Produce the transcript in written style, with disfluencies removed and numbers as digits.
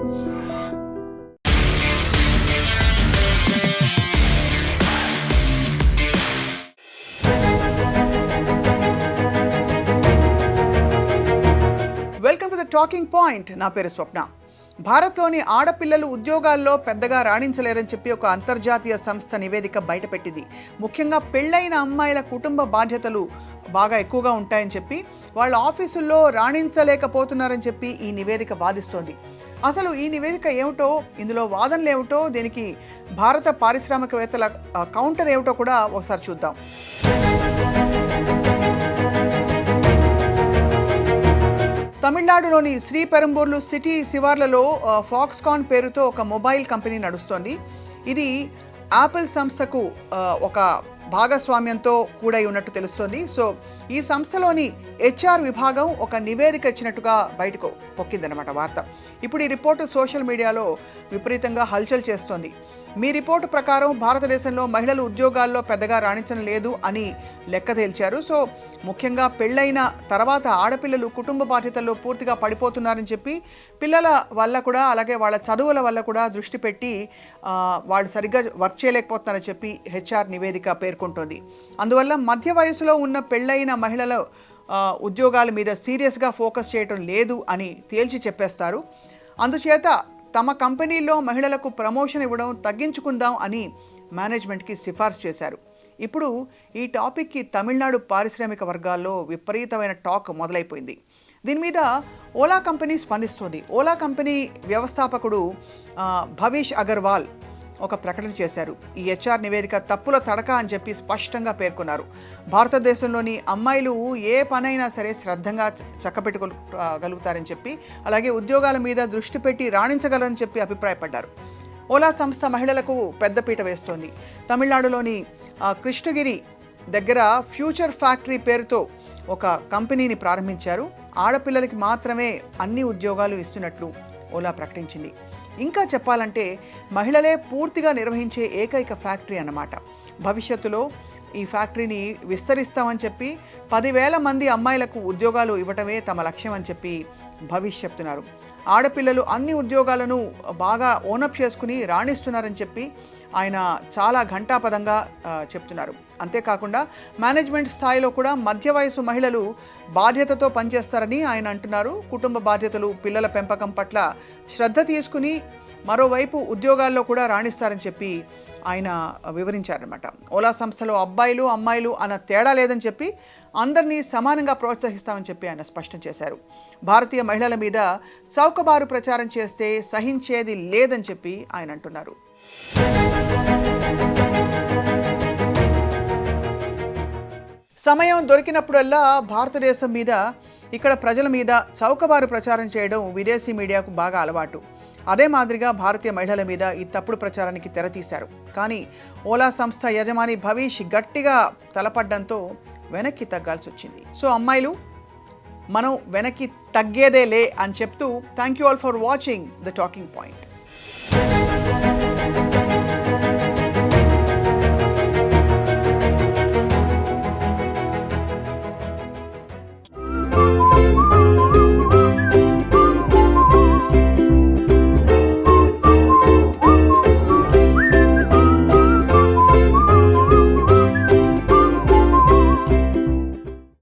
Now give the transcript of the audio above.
Welcome to the talking point. నా పేరు స్వప్న. భారత్లోని ఆడపిల్లలు ఉద్యోగాల్లో పెద్దగా రాణించలేరని చెప్పి ఒక అంతర్జాతీయ సంస్థ నివేదిక బయటపెట్టింది. ముఖ్యంగా పెళ్ళైన అమ్మాయిల కుటుంబ బాధ్యతలు బాగా ఎక్కువగా ఉంటాయని చెప్పి వాళ్ళ ఆఫీసుల్లో రాణించలేకపోతున్నారని చెప్పి ఈ నివేదిక వాదిస్తోంది. అసలు ఈ నివేదిక ఏమిటో, ఇందులో వాదనలు ఏమిటో, దీనికి భారత పారిశ్రామికవేత్తల కౌంటర్ ఏమిటో కూడా ఒకసారి చూద్దాం. తమిళనాడులోని శ్రీపెరంబూర్లు సిటీ శివార్లలో ఫాక్స్కాన్ పేరుతో ఒక మొబైల్ కంపెనీ నడుస్తోంది. ఇది యాపిల్ సంస్థకు ఒక భాగస్వామ్యంతో కూడై ఉన్నట్టు తెలుస్తోంది. సో ఈ సంస్థలోని హెచ్ఆర్ విభాగం ఒక నివేదిక ఇచ్చినట్టుగా బయటకు పొక్కిందనమాట వార్త. ఇప్పుడు ఈ రిపోర్టు సోషల్ మీడియాలో విపరీతంగా హల్చల్ చేస్తోంది. మీ రిపోర్టు ప్రకారం భారతదేశంలో మహిళలు ఉద్యోగాల్లో పెద్దగా రాణించడం లేదు అని లెక్క తేల్చారు. సో ముఖ్యంగా పెళ్ళైన తర్వాత ఆడపిల్లలు కుటుంబ బాధ్యతల్లో పూర్తిగా పడిపోతున్నారని చెప్పి పిల్లల వల్ల కూడా, అలాగే వాళ్ళ చదువుల వల్ల కూడా దృష్టి పెట్టి వాళ్ళు సరిగ్గా వర్క్ చేయలేకపోతున్నారని చెప్పి హెచ్ఆర్ నివేదిక పేర్కొంటోంది. అందువల్ల మధ్య వయసులో ఉన్న పెళ్ళైన మహిళల ఉద్యోగాల మీద సీరియస్గా ఫోకస్ చేయడం లేదు అని తేల్చి చెప్పేస్తారు. అందుచేత తమ కంపెనీల్లో మహిళలకు ప్రమోషన్ ఇవ్వడం తగ్గించుకుందాం అని మేనేజ్మెంట్కి సిఫార్సు చేశారు. ఇప్పుడు ఈ టాపిక్కి తమిళనాడు పారిశ్రామిక వర్గాల్లో విపరీతమైన టాక్ మొదలైపోయింది. దీని మీద ఓలా కంపెనీ స్పందిస్తోంది. ఓలా కంపెనీ వ్యవస్థాపకుడు భవిష్ అగర్వాల్ ఒక ప్రకటన చేశారు. ఈ హెచ్ఆర్ నివేదిక తప్పుల తడక అని చెప్పి స్పష్టంగా పేర్కొన్నారు. భారతదేశంలోని అమ్మాయిలు ఏ పనైనా సరే శ్రద్ధంగా చక్కబెట్టుకోగలుగుతారని చెప్పి, అలాగే ఉద్యోగాల మీద దృష్టి పెట్టి రాణించగలరని చెప్పి అభిప్రాయపడ్డారు. ఓలా సంస్థ మహిళలకు పెద్దపీట వేస్తోంది. తమిళనాడులోని కృష్ణగిరి దగ్గర ఫ్యూచర్ ఫ్యాక్టరీ పేరుతో ఒక కంపెనీని ప్రారంభించారు. ఆడపిల్లలకి మాత్రమే అన్ని ఉద్యోగాలు ఇస్తున్నట్లు ఓలా ప్రకటించింది. ఇంకా చెప్పాలంటే మహిళలే పూర్తిగా నిర్వహించే ఏకైక ఫ్యాక్టరీ అన్నమాట. భవిష్యత్తులో ఈ ఫ్యాక్టరీని విస్తరిస్తామని చెప్పి 10,000 మంది అమ్మాయిలకు ఉద్యోగాలు ఇవ్వటమే తమ లక్ష్యం అని చెప్పి భవిష్ చెప్తున్నారు. ఆడపిల్లలు అన్ని ఉద్యోగాలను బాగా ఓనప్ చేసుకుని రాణిస్తున్నారని చెప్పి ఆయన చాలా ఘంటాపదంగా చెప్తున్నారు. అంతేకాకుండా మేనేజ్మెంట్ స్థాయిలో కూడా మధ్య వయసు మహిళలు బాధ్యతతో పనిచేస్తారని ఆయన అంటున్నారు. కుటుంబ బాధ్యతలు, పిల్లల పెంపకం పట్ల శ్రద్ధ తీసుకుని మరోవైపు ఉద్యోగాల్లో కూడా రాణిస్తారని చెప్పి ఆయన వివరించారనమాట. ఓలా సంస్థలో అబ్బాయిలు అమ్మాయిలు అన్న తేడా లేదని చెప్పి అందరినీ సమానంగా ప్రోత్సహిస్తామని చెప్పి ఆయన స్పష్టం చేశారు. భారతీయ మహిళల మీద చౌకబారు ప్రచారం చేస్తే సహించేది లేదని చెప్పి ఆయన అంటున్నారు. సమయం దొరికినప్పుడల్లా భారతదేశం మీద, ఇక్కడ ప్రజల మీద చౌకబారు ప్రచారం చేయడం విదేశీ మీడియాకు బాగా అలవాటు. అదే మాదిరిగా భారతీయ మహిళల మీద ఈ తప్పుడు ప్రచారానికి తెరతీశారు. కానీ ఓలా సంస్థ యజమాని భవిష్ గట్టిగా తలపడ్డంతో వెనక్కి తగ్గాల్సి వచ్చింది. సో అమ్మాయిలు, మనం వెనక్కి తగ్గేదేలే అని చెప్తూ thank you all for watching the talking point.